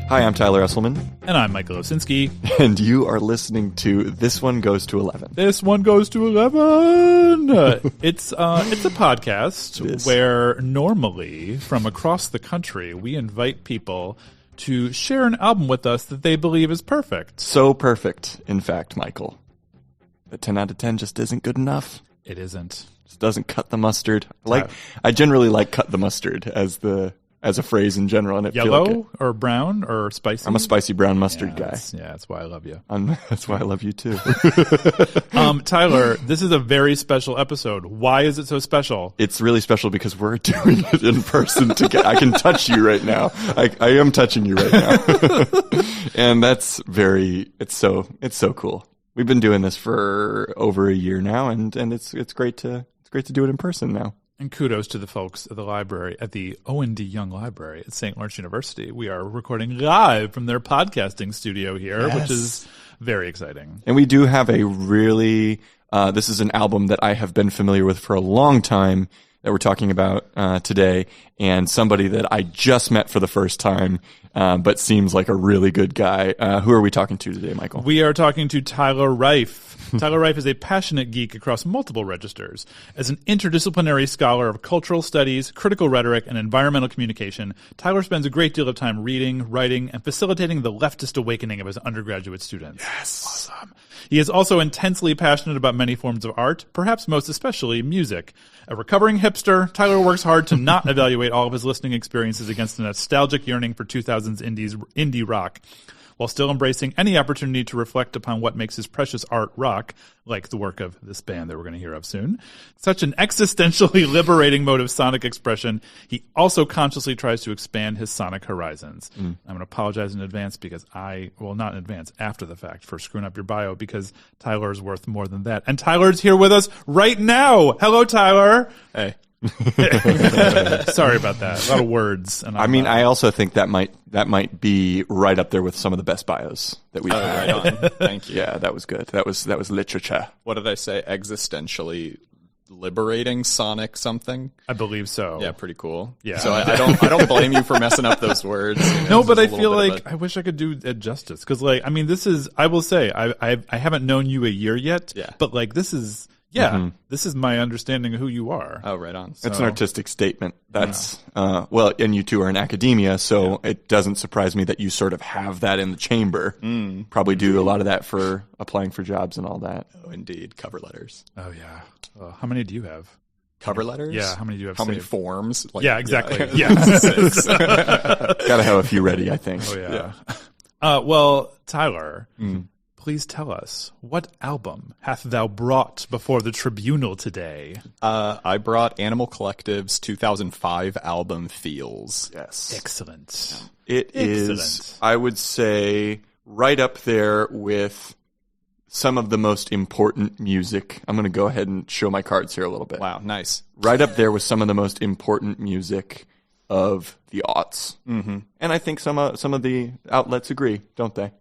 Hi, I'm Tyler Esselman. And I'm Michael Osinski. And you are listening to This One Goes to 11. This one goes to 11. It's a podcast where normally from across the country we invite people to share an album with us that they believe is perfect. So perfect, in fact, Michael. The 10 out of 10 just isn't good enough. It isn't. Just doesn't cut the mustard. I generally like cut the mustard as a phrase in general. And Yellow or brown or spicy? I'm a spicy brown mustard guy. That's why I love you. That's why I love you too. Tyler, this is a very special episode. Why is it so special? It's really special because we're doing it in person together. I can touch you right now. I am touching you right now. And it's so cool. We've been doing this for over a year now, and it's great to do it in person now. And kudos to the folks at the library, at the Owen D Young Library at St. Lawrence University. We are recording live from their podcasting studio here, which is very exciting. And we do have a really, this is an album that I have been familiar with for a long time that we're talking about today, and somebody that I just met for the first time, but seems like a really good guy. Who are we talking to today, Michael? We are talking to Tyler Rife. Tyler Rife is a passionate geek across multiple registers. As an interdisciplinary scholar of cultural studies, critical rhetoric, and environmental communication, Tyler spends a great deal of time reading, writing, and facilitating the leftist awakening of his undergraduate students. Yes. Awesome. He is also intensely passionate about many forms of art, perhaps most especially music. A recovering hipster, Tyler works hard to not evaluate all of his listening experiences against a nostalgic yearning for 2000s indie rock, while still embracing any opportunity to reflect upon what makes his precious art rock, like the work of this band that we're going to hear of soon. Such an existentially liberating mode of sonic expression, he also consciously tries to expand his sonic horizons. I'm going to apologize in advance because not in advance, after the fact, for screwing up your bio, because Tyler is worth more than that. And Tyler's here with us right now. Hello, Tyler. Hey. Sorry about that. A lot of words. And I also think that might be right up there with some of the best bios that we've had. Right on. Thank you. Yeah, that was good. That was literature. What did I say? Existentially liberating sonic something? I believe so. Yeah, pretty cool. Yeah. So I don't blame you for messing up those words. No, but I feel like I wish I could do it justice, because I will say I haven't known you a year yet. Yeah. But this is. This is my understanding of who you are. Oh, right on. It's an artistic statement. That's, and you two are in academia, so it doesn't surprise me that you sort of have that in the chamber. Probably do a lot of that for applying for jobs and all that. Oh, indeed. Cover letters. Oh, yeah. How many do you have? Cover letters? Yeah, how many do you have How saved? many forms? Yeah, exactly. Yeah. Yes. Gotta have a few ready, I think. Oh, yeah. Well, Tyler, please tell us, what album hath thou brought before the tribunal today? I brought Animal Collective's 2005 album, Feels. Yes. Excellent. It is, I would say, right up there with some of the most important music. I'm going to go ahead and show my cards here a little bit. Wow, nice. Right up there with some of the most important music of the aughts. Mm-hmm. And I think some of the outlets agree, don't they?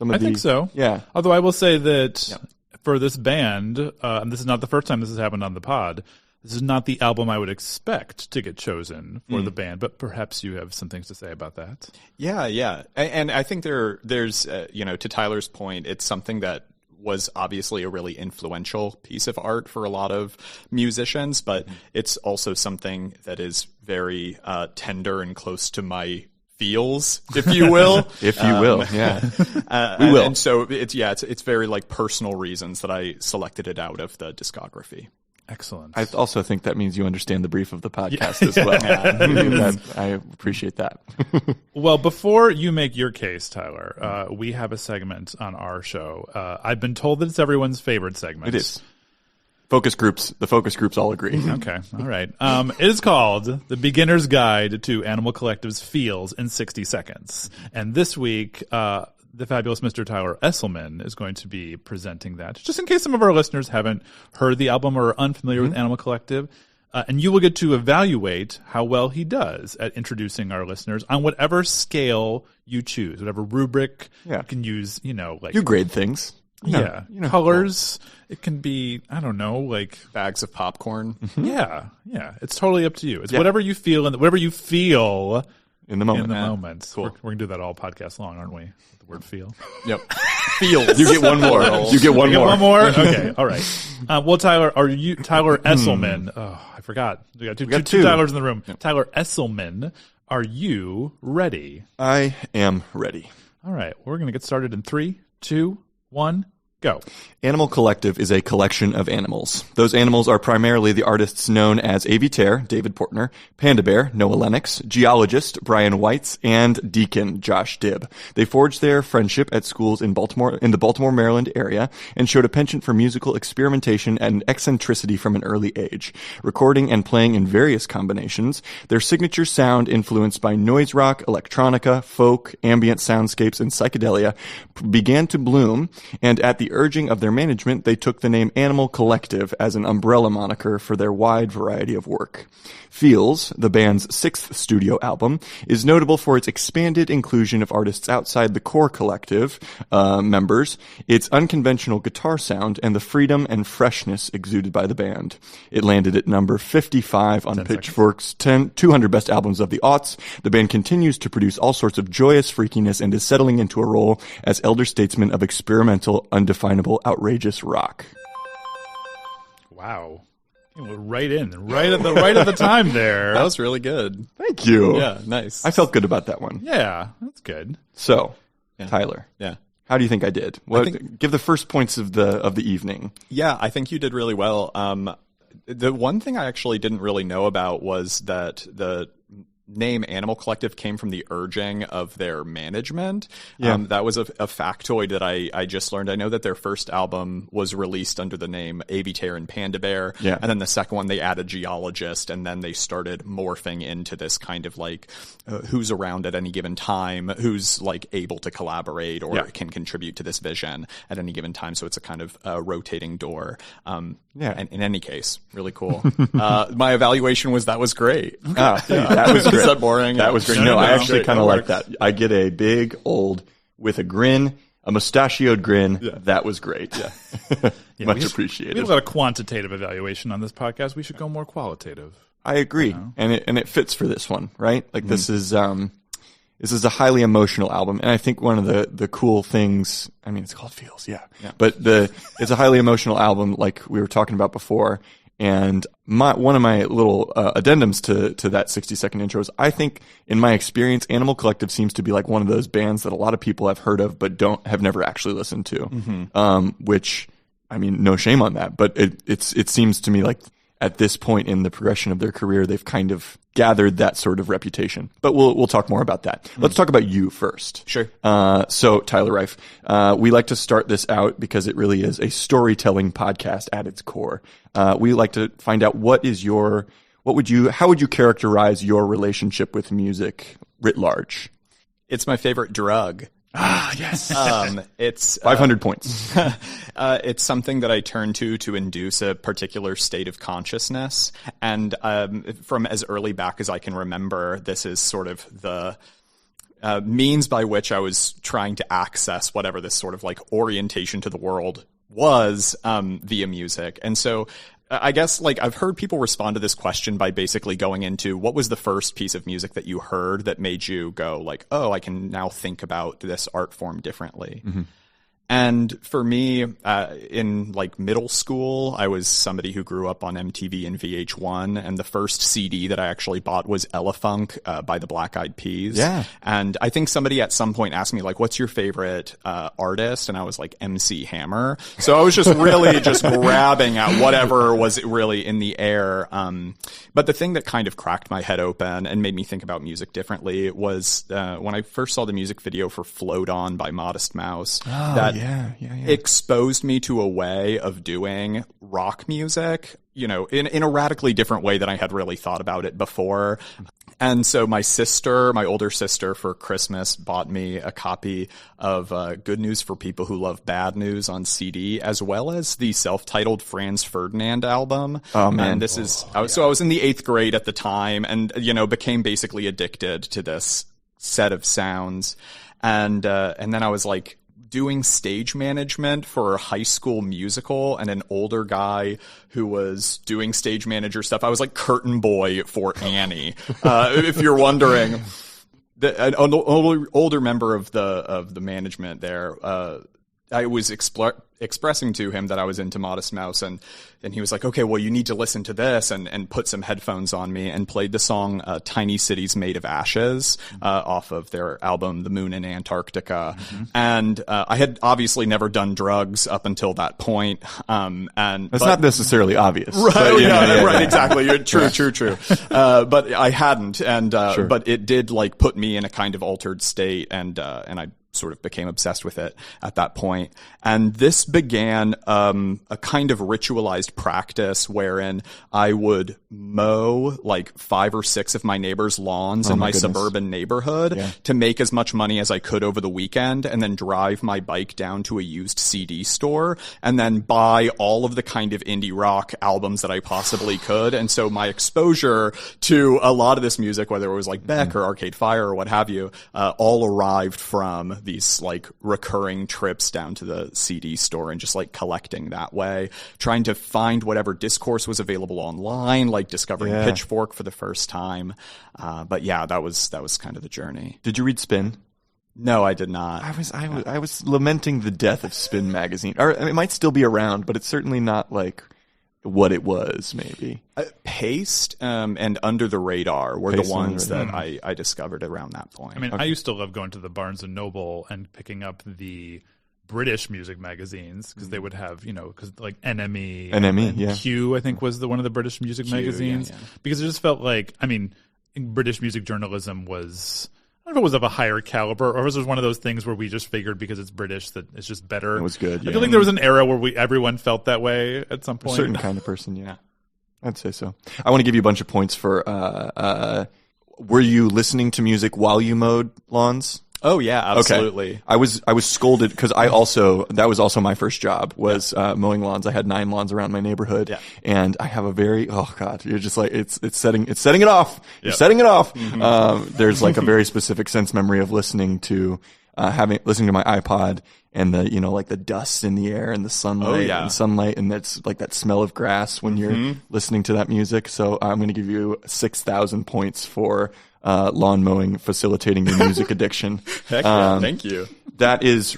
I think so. Yeah. Although I will say that for this band, and this is not the first time this has happened on the pod, this is not the album I would expect to get chosen for the band, but perhaps you have some things to say about that. Yeah. And I think there's, to Tyler's point, it's something that was obviously a really influential piece of art for a lot of musicians, but it's also something that is very tender and close to my feels, if you will. If you will, yeah. We will. And so it's very personal reasons that I selected it out of the discography. Excellent. I also think that means you understand the brief of the podcast as well. I appreciate that. Well, before you make your case, Tyler, we have a segment on our show. I've been told that it's everyone's favorite segment. It is. The focus groups all agree. Okay, all right. It is called The Beginner's Guide to Animal Collective's Feels in 60 Seconds. And this week, the fabulous Mr. Tyler Esselman is going to be presenting that, just in case some of our listeners haven't heard the album or are unfamiliar with Animal Collective. And you will get to evaluate how well he does at introducing our listeners on whatever scale you choose, whatever rubric you can use, You grade things. Colors. It can be, I don't know, bags of popcorn. Yeah. It's totally up to you. It's whatever you feel, and whatever you feel In the moment. In the moment. Cool. We're going to do that all podcast long, aren't we? The word feel. Yep. Feels. You get one more. You get one more. One more? Okay. All right. Well, Tyler Esselman. Oh, I forgot. We got two Tylers in the room. Yep. Tyler Esselman, are you ready? I am ready. All right. We're going to get started in 3, 2, 1, go. Animal Collective is a collection of animals. Those animals are primarily the artists known as Aviateur, David Portner, Panda Bear, Noah Lennox, Geologist, Brian Weitz, and Deacon, Josh Dibb. They forged their friendship at schools in the Baltimore, Maryland area and showed a penchant for musical experimentation and eccentricity from an early age. Recording and playing in various combinations, their signature sound influenced by noise rock, electronica, folk, ambient soundscapes, and psychedelia began to bloom, and at the urging of their management, they took the name Animal Collective as an umbrella moniker for their wide variety of work. Feels, the band's 6th studio album, is notable for its expanded inclusion of artists outside the core collective members, its unconventional guitar sound, and the freedom and freshness exuded by the band. It landed at number 55 on Pitchfork's 200 Best Albums of the Aughts. The band continues to produce all sorts of joyous freakiness and is settling into a role as elder statesmen of experimental, undefinable, outrageous rock. Wow. Right at the time there. That was really good. Thank you. Yeah, nice. I felt good about that one. Yeah, that's good. So, Tyler. Yeah. How do you think I did? Give the first points of the evening. Yeah, I think you did really well. The one thing I actually didn't really know about was that the name Animal Collective came from the urging of their management. Yeah. That was a factoid that I just learned. I know that their first album was released under the name Aviateur and Panda Bear. Yeah. And then the second one, they added Geologist, and then they started morphing into this kind of like who's around at any given time, who's like able to collaborate or can contribute to this vision at any given time. So it's a kind of rotating door. And in any case, really cool. My evaluation was that was great. That was great. Is that boring? That was great. No, I actually kind of like that. I get a big old with a grin, a mustachioed grin. Yeah. That was great. Yeah. Much appreciated. We have a lot of quantitative evaluation on this podcast. We should go more qualitative. I agree. And it fits for this one, right? Like this is a highly emotional album. And I think one of the cool things, I mean, it's called Feels. Yeah. But it's a highly emotional album like we were talking about before. And one of my little addendums to that 60-second intro is I think, in my experience, Animal Collective seems to be like one of those bands that a lot of people have heard of but have never actually listened to. Mm-hmm. Which, I mean, no shame on that, but it seems to me like at this point in the progression of their career, they've kind of gathered that sort of reputation. But we'll talk more about that. Let's talk about you first. Sure. So Tyler Rife, we like to start this out because it really is a storytelling podcast at its core. We like to find out how would you characterize your relationship with music writ large? It's my favorite drug. Ah, yes. It's 500 points. It's something that I turn to induce a particular state of consciousness. And from as early back as I can remember, this is sort of the means by which I was trying to access whatever this sort of like orientation to the world was via music. And so I guess like I've heard people respond to this question by basically going into what was the first piece of music that you heard that made you go like, oh, I can now think about this art form differently. Mm-hmm. And for me, in like middle school, I was somebody who grew up on MTV and VH1, and the first CD that I actually bought was Elefunk by the Black Eyed Peas. Yeah. And I think somebody at some point asked me like, "What's your favorite artist?" And I was like, MC Hammer. So I was just really just grabbing at whatever was really in the air. But the thing that kind of cracked my head open and made me think about music differently was when I first saw the music video for "Float On" by Modest Mouse. Exposed me to a way of doing rock music, you know, in a radically different way than I had really thought about it before. And so my older sister for Christmas bought me a copy of Good News for People Who Love Bad News on CD, as well as the self-titled Franz Ferdinand album. Oh, man. And so I was in the 8th grade at the time and, you know, became basically addicted to this set of sounds. And then I was like, doing stage management for a high school musical, and an older guy who was doing stage manager stuff. I was like curtain boy for Annie, if you're wondering. an older member of the management there, I was expressing to him that I was into Modest Mouse, and he was like, okay, well, you need to listen to this, and put some headphones on me and played the song Tiny Cities Made of Ashes off of their album The Moon in Antarctica. And I had obviously never done drugs up until that point. And it's not necessarily obvious. Right, but, right, exactly. True. But I hadn't, and but it did like put me in a kind of altered state, and I sort of became obsessed with it at that point. And this began a kind of ritualized practice wherein I would mow like 5 or 6 of my neighbors' lawns in my suburban neighborhood to make as much money as I could over the weekend, and then drive my bike down to a used CD store and then buy all of the kind of indie rock albums that I possibly could. And so my exposure to a lot of this music, whether it was like Beck or Arcade Fire or what have you, all arrived from these like recurring trips down to the CD store and just like collecting that way, trying to find whatever discourse was available online, like discovering Pitchfork for the first time. But yeah, that was kind of the journey. Did you read Spin? No, I did not. I was lamenting the death of Spin magazine. Or it might still be around, but it's certainly not like what it was, maybe. Paste and Under the Radar were the ones that I discovered around that point. I mean, I used to love going to the Barnes & Noble and picking up the British music magazines, because they would have, because like NME and Q, I think, was one of the British music magazines. Because it just felt like, I mean, British music journalism was, I don't know if it was of a higher caliber, or it was one of those things where we just figured because it's British that it's just better. It was good. I feel like there was an era where everyone felt that way at some point. A certain kind of person, yeah. I'd say so. I want to give you a bunch of points for, were you listening to music while you mowed lawns? Oh yeah, absolutely. Okay. I was scolded because that was also my first job was mowing lawns. I had 9 lawns around my nneighborhood, and I have a very you're just like it's setting it off. You're setting it off. There's like a very specific sense memory of listening to listening to my iPod and the like the dust in the air and the sunlight and that's like that smell of grass when you're listening to that music. So I'm going to give you 6,000 points for lawn mowing facilitating your music addiction. Heck yeah, thank you. That is,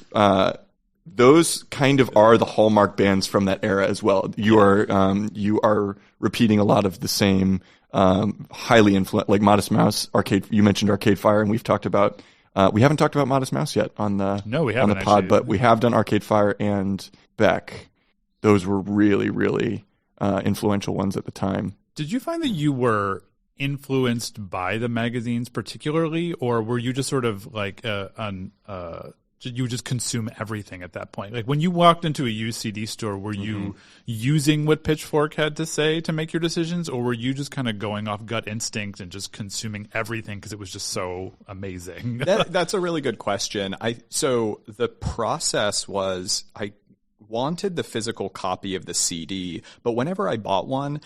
those kind of are the hallmark bands from that era as well. You are repeating a lot of the same, highly influential, like Modest Mouse, Arcade. You mentioned Arcade Fire, and we've talked about. We haven't talked about Modest Mouse yet on the we haven't on the pod, actually. but we have done Arcade Fire and Beck. Those were really, really influential ones at the time. Did you find that you were influenced by the magazines particularly, or were you just sort of like you just consume everything at that point? Like when you walked into a used CD store, were you using what Pitchfork had to say to make your decisions, or were you just kind of going off gut instinct and just consuming everything because it was just so amazing? That's a really good question. So the process was I wanted the physical copy of the CD, but whenever I bought one,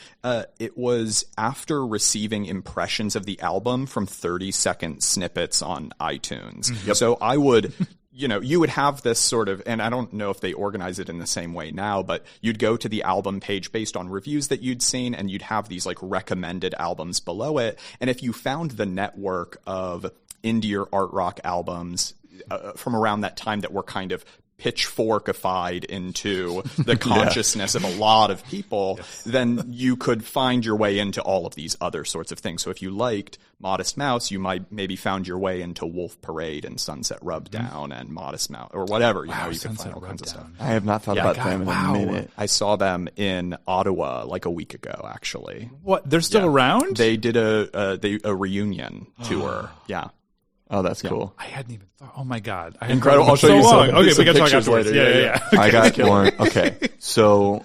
it was after receiving impressions of the album from 30-second snippets on iTunes. So I would, you would have this sort of, and I don't know if they organize it in the same way now, but you'd go to the album page based on reviews that you'd seen, and you'd have these like recommended albums below it. And if you found the network of indie or art rock albums from around that time that were kind of pitchforkified into the consciousness of a lot of people, then you could find your way into all of these other sorts of things. So if you liked Modest Mouse, you might maybe found your way into Wolf Parade and Sunset Rubdown and Modest Mouse or whatever. You could find all kinds of stuff. I have not thought about them in a minute. I saw them in Ottawa like a week ago, actually. What? They're still around? They did a reunion tour. Yeah. Oh, that's cool. I hadn't even thought. Oh my god! Incredible. I'll show so you long. some. Okay, some we can talk pictures afterwards. later. Yeah. Okay. I got one. Okay, so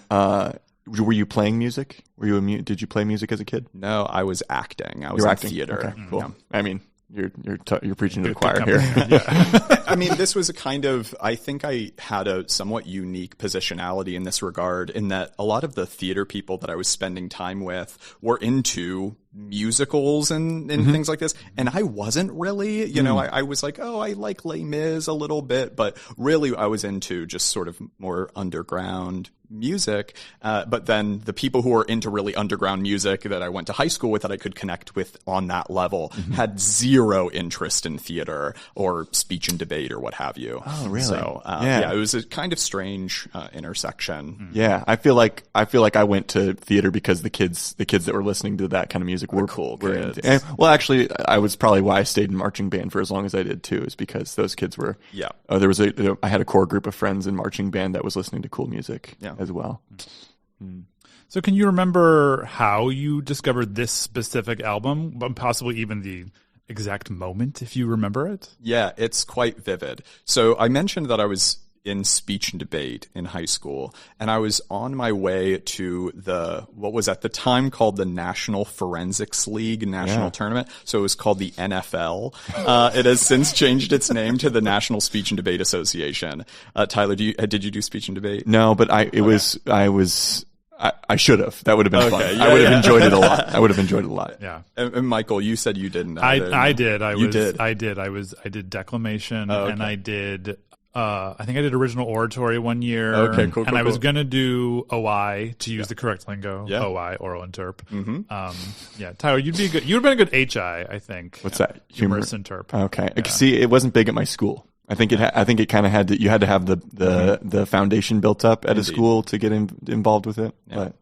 were you playing music? Did you play music as a kid? No, I was acting. I was in theater. Okay, cool. Yeah. I mean, you're preaching to the choir here. I mean, this was a kind of, I think I had a somewhat unique positionality in this regard, in that a lot of the theater people that I was spending time with were into musicals and things like this. And I wasn't really, you know, I was like, oh, I like Les Mis a little bit, but really I was into just sort of more underground music. But then the people who were into really underground music that I went to high school with that I could connect with on that level had zero interest in theater or speech and debate or what have you. Oh, really? So, yeah, it was a kind of strange intersection. Yeah, I feel like I went to theater because the kids that were listening to that kind of music were cool kids. kids. And, well, actually, I was probably why I stayed in marching band for as long as I did too, is because those kids were. Yeah. I had a core group of friends in marching band that was listening to cool music as well. So can you remember how you discovered this specific album, but possibly even the exact moment, if you remember it? Yeah, it's quite vivid. So I mentioned that I was in speech and debate in high school, and I was on my way to what was at the time called the National Forensics League national tournament. So it was called the NFL. It has since changed its name to the National Speech and Debate Association. Tyler, did you do speech and debate? No, but I should have. That would have been fun. Yeah, I would have enjoyed it a lot. I would have enjoyed it a lot. Yeah. And Michael, you said you didn't. I did. I did. I did declamation, and I did. I think I did original oratory one year. Okay, cool. And I was gonna do OI to use the correct lingo. Yeah. OI, oral interp. Yeah, Tyler, you'd have been a good HI, I think. What's that? Humorous interp. Okay. See, it wasn't big at my school. I think it kind of had to. You had to have the foundation built up at a school to get involved with it. Yeah. But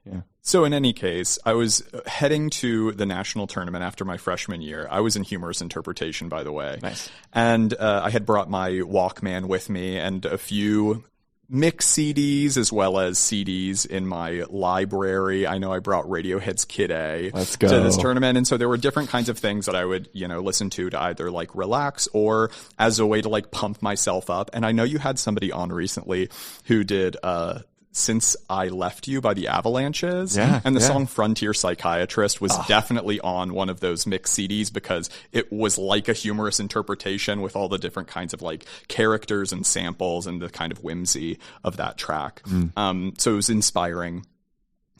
yeah. So in any case, I was heading to the national tournament after my freshman year. I was in humorous interpretation, by the way. Nice. And I had brought my Walkman with me and a few mix CDs as well as CDs in my library. I know I brought Radiohead's Kid A Let's go. to this tournament. And so there were different kinds of things that I would, listen to either like relax or as a way to like pump myself up. And I know you had somebody on recently who did, Since I Left You by the Avalanches. Yeah, and the song Frontier Psychiatrist was definitely on one of those mixed CDs because it was like a humorous interpretation with all the different kinds of like characters and samples and the kind of whimsy of that track. So it was inspiring.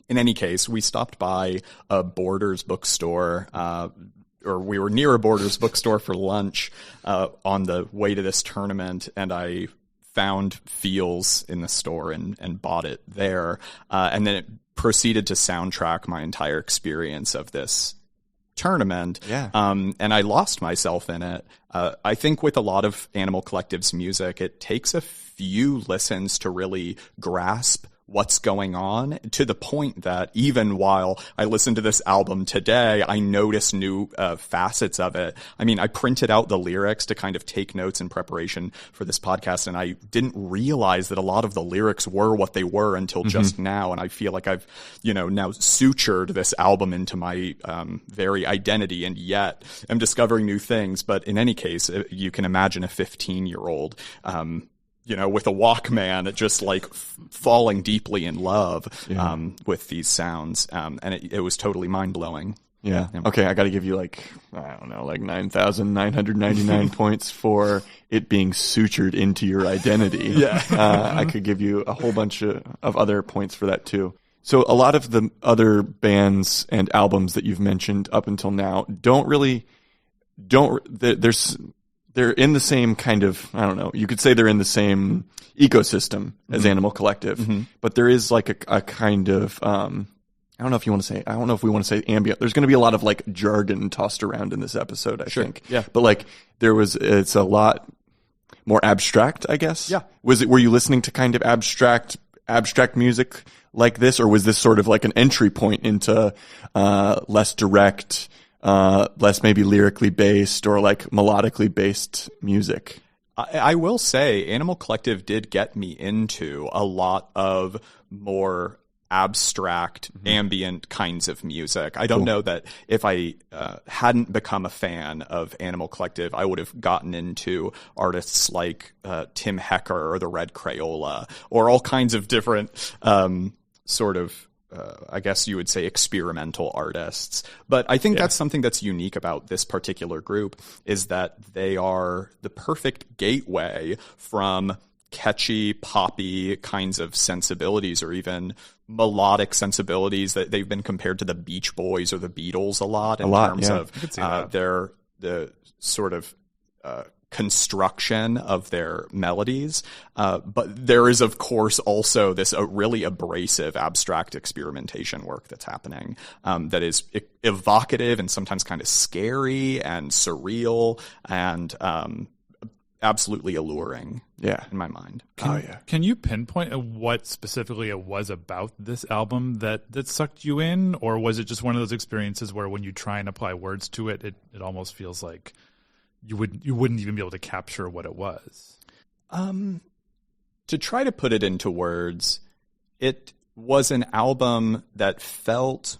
In any case, we stopped by a Borders bookstore, or we were near a Borders bookstore for lunch on the way to this tournament, and I found Feels in the store and bought it there. And then it proceeded to soundtrack my entire experience of this tournament. Yeah. And I lost myself in it. I think with a lot of Animal Collective's music, it takes a few listens to really grasp what's going on, to the point that even while I listen to this album today, I notice new facets of it. I mean, I printed out the lyrics to kind of take notes in preparation for this podcast, and I didn't realize that a lot of the lyrics were what they were until just now. And I feel like I've, now sutured this album into my very identity, and yet I'm discovering new things. But in any case, you can imagine a 15-year-old with a Walkman, just like falling deeply in love with these sounds. And it was totally mind blowing. Yeah. Okay. I got to give you like 9,999 points for it being sutured into your identity. Yeah. I could give you a whole bunch of other points for that too. So a lot of the other bands and albums that you've mentioned up until now they're in the same kind of, I don't know, you could say they're in the same ecosystem as Animal Collective, but there is like a kind of, I don't know if we want to say ambient. There's going to be a lot of like jargon tossed around in this episode, I think. Yeah. But like it's a lot more abstract, I guess. Yeah. Were you listening to kind of abstract music like this, or was this sort of like an entry point into, less direct, less maybe lyrically based or like melodically based music? I will say Animal Collective did get me into a lot of more abstract, ambient kinds of music. I don't know that if I hadn't become a fan of Animal Collective, I would have gotten into artists like Tim Hecker or the Red Crayola or all kinds of different sort of I guess you would say experimental artists. But I think that's something that's unique about this particular group, is that they are the perfect gateway from catchy, poppy kinds of sensibilities, or even melodic sensibilities. That they've been compared to the Beach Boys or the Beatles a lot in terms of the sort of construction of their melodies. But there is, of course, also this really abrasive abstract experimentation work that's happening that is evocative and sometimes kind of scary and surreal and absolutely alluring. Yeah, in my mind. Can you pinpoint what specifically it was about this album that sucked you in, or was it just one of those experiences where when you try and apply words to it, it almost feels like you wouldn't even be able to capture what it was? To try to put it into words, it was an album that felt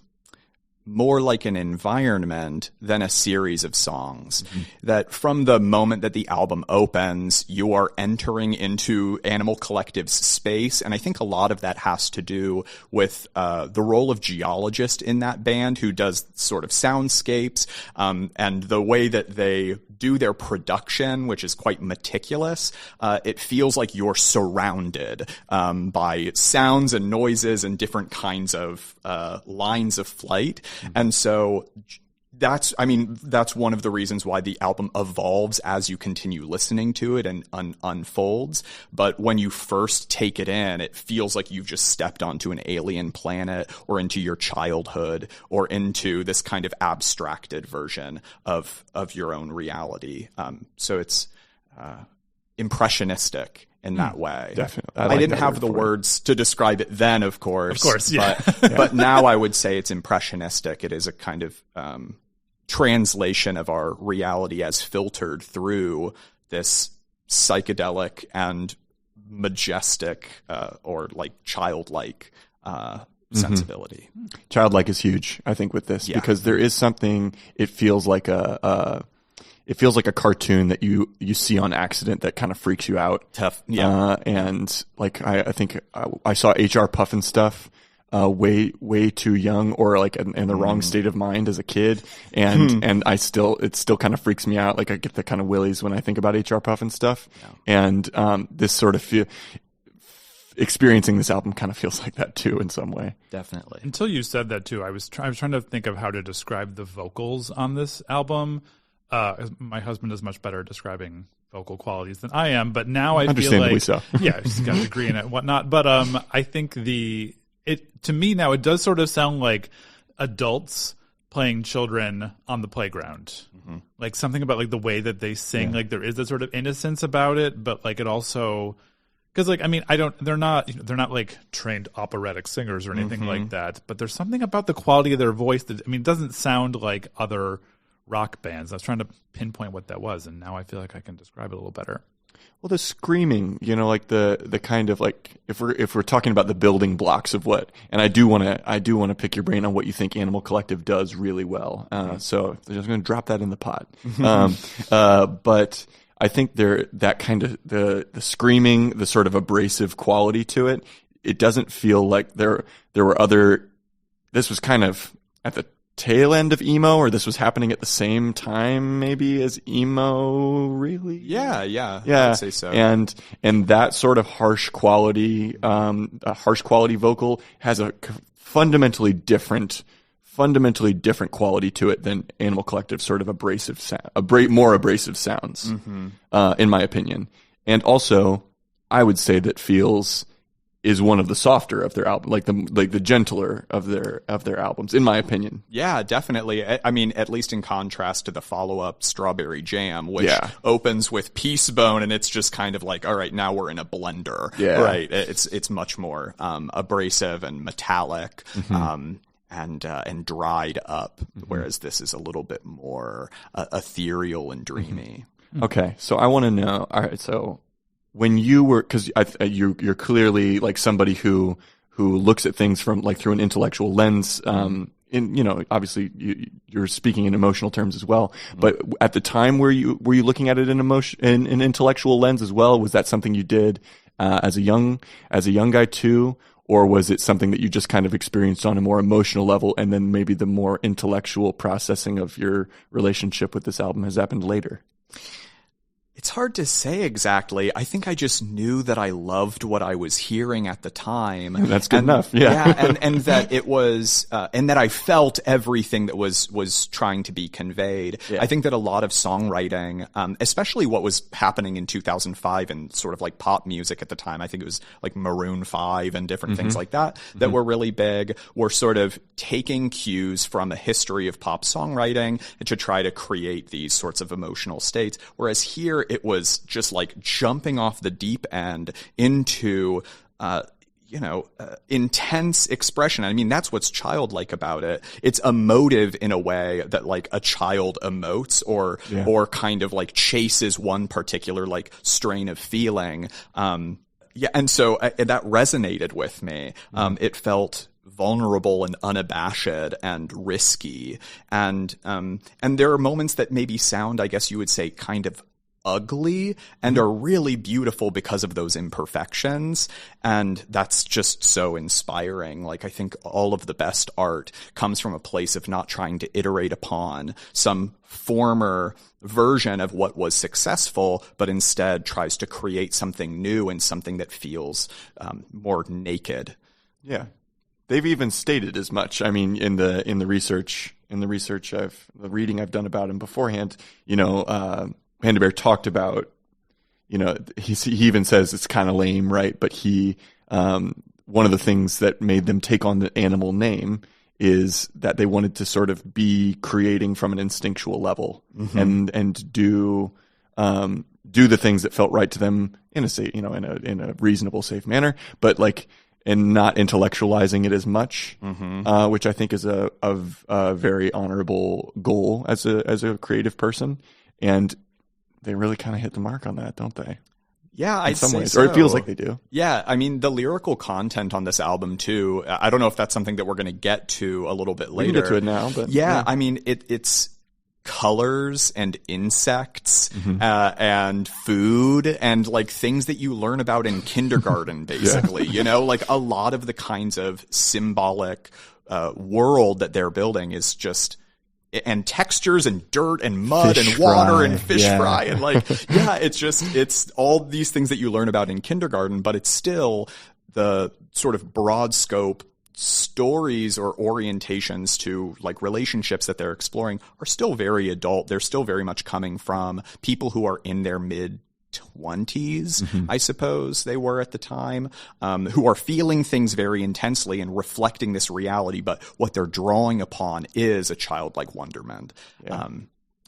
more like an environment than a series of songs. Mm-hmm. That from the moment that the album opens, you are entering into Animal Collective's space. And I think a lot of that has to do with the role of geologist in that band, who does sort of soundscapes, and the way that they do their production, which is quite meticulous. It feels like you're surrounded by sounds and noises and different kinds of lines of flight. Mm-hmm. And so that's one of the reasons why the album evolves as you continue listening to it and unfolds. But when you first take it in, it feels like you've just stepped onto an alien planet, or into your childhood, or into this kind of abstracted version of your own reality. So it's impressionistic in that way. Definitely. I didn't have the words to describe it then, of course. Of course, yeah. But now I would say it's impressionistic. It is a kind of translation of our reality as filtered through this psychedelic and majestic or like childlike sensibility. Mm-hmm. Childlike is huge, I think, with this, because there is something. It feels like a cartoon that you see on accident that kind of freaks you out. Tough, and like I think I saw HR Puffin stuff way too young, or like in the wrong state of mind as a kid, and it still kind of freaks me out. Like I get the kind of willies when I think about HR Puffin stuff, and this sort of experiencing this album kind of feels like that too in some way. Definitely. Until you said that too, I was trying to think of how to describe the vocals on this album. My husband is much better at describing vocal qualities than I am, but now I feel like, so. Yeah, she's got a degree in it and whatnot. But I think to me now, it does sort of sound like adults playing children on the playground. Mm-hmm. Like something about like the way that they sing, like there is that sort of innocence about it, but like it also, because like, I mean, they're not like trained operatic singers or anything like that, but there's something about the quality of their voice that, I mean, it doesn't sound like other rock bands. I was trying to pinpoint what that was, and now I feel like I can describe it a little better. Well, the screaming, like the kind of like, if we're talking about the building blocks of what, and I do want to pick your brain on what you think Animal Collective does really well. So I'm just going to drop that in the pot. But I think that kind of the screaming, the sort of abrasive quality to it. It doesn't feel like there were other. This was kind of at the tail end of emo, or this was happening at the same time maybe as emo, really? Yeah. I'd say so. And that sort of harsh quality vocal has a fundamentally different quality to it than Animal Collective's sort of abrasive sound, more abrasive sounds, in my opinion. And also, I would say that Feels is one of the softer of their album, like the gentler of their albums, in my opinion. Yeah, definitely. I mean, at least in contrast to the follow-up Strawberry Jam, which opens with Peace Bone, and it's just kind of like, all right, now we're in a blender. Yeah. Right. It's much more abrasive and metallic. And dried up, whereas this is a little bit more ethereal and dreamy. Okay, so I want to know. All right, so when you were, because you're clearly like somebody who looks at things from like through an intellectual lens. Obviously you're speaking in emotional terms as well. But at the time, were you looking at it in an intellectual lens as well? Was that something you did as a young guy too? Or was it something that you just kind of experienced on a more emotional level, and then maybe the more intellectual processing of your relationship with this album has happened later? It's hard to say exactly. I think I just knew that I loved what I was hearing at the time. That's good enough. Yeah. And that it was, and that I felt everything that was trying to be conveyed. Yeah. I think that a lot of songwriting, especially what was happening in 2005 and sort of like pop music at the time, I think it was like Maroon 5 and different things like that, that were really big, were sort of taking cues from a history of pop songwriting to try to create these sorts of emotional states. Whereas here, it was just like jumping off the deep end into, intense expression. I mean, that's what's childlike about it. It's emotive in a way that like a child emotes or kind of like chases one particular like strain of feeling. And so that resonated with me. It felt vulnerable and unabashed and risky. And there are moments that maybe sound, I guess you would say, kind of ugly and are really beautiful because of those imperfections. And that's just so inspiring. Like, I think all of the best art comes from a place of not trying to iterate upon some former version of what was successful, but instead tries to create something new and something that feels more naked. Yeah. They've even stated as much. I mean, in the research the reading I've done about him beforehand, Panda Bear talked about, he even says it's kind of lame, right? But one of the things that made them take on the animal name is that they wanted to sort of be creating from an instinctual level and do the things that felt right to them in a reasonable, safe manner, but like, and not intellectualizing it as much, which I think is a very honorable goal as a creative person. And they really kind of hit the mark on that, don't they? Yeah, in some ways, or it feels like they do. Yeah, I mean, the lyrical content on this album too. I don't know if that's something that we're going to get to a little bit later. We can get to it now, but yeah. I mean, it's colors and insects and food and like things that you learn about in kindergarten, basically. Like a lot of the kinds of symbolic world that they're building is just. And textures and dirt and mud fish and water fry. And fish fry and it's all these things that you learn about in kindergarten, but it's still the sort of broad scope stories or orientations to like relationships that they're exploring are still very adult. They're still very much coming from people who are in their mid 20s, I suppose they were at the time, who are feeling things very intensely and reflecting this reality, but what they're drawing upon is a childlike wonderment. Yeah.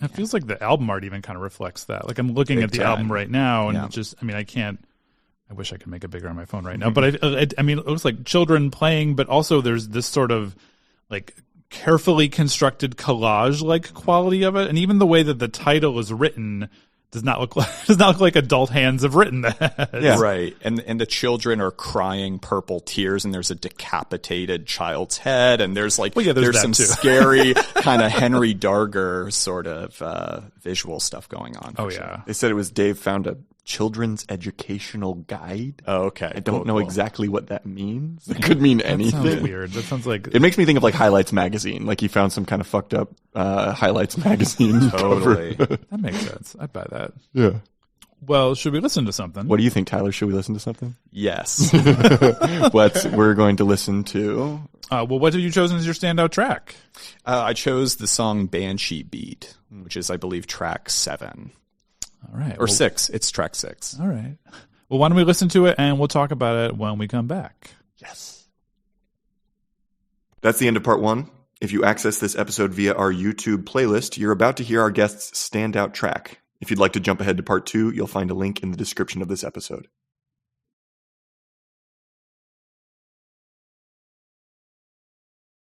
It feels like the album art even kind of reflects that. Like I'm looking at the album right now and I wish I could make it bigger on my phone right now, but it looks like children playing, but also there's this sort of like carefully constructed collage like quality of it. And even the way that the title is written does not look like adult hands have written that. Yeah. Right. And the children are crying purple tears and there's a decapitated child's head and there's like, there's some scary kind of Henry Darger sort of visual stuff going on. Oh, sure. yeah. They said it was Dave found a children's educational guide. Oh, okay. I don't know exactly what that means. It could mean anything. That sounds weird. That sounds like... It makes me think of like Highlights magazine. Like he found some kind of fucked up Highlights magazine Totally. That makes sense. I'd buy that. Yeah. Well, should we listen to something? What do you think, Tyler? Should we listen to something? Yes. We're going to listen to... what have you chosen as your standout track? I chose the song Banshee Beat, which is, I believe, track 7. All right. Or 6. It's track 6. All right. Well, why don't we listen to it and we'll talk about it when we come back. Yes. That's the end of part 1. If you access this episode via our YouTube playlist, you're about to hear our guest's standout track. If you'd like to jump ahead to part 2, you'll find a link in the description of this episode.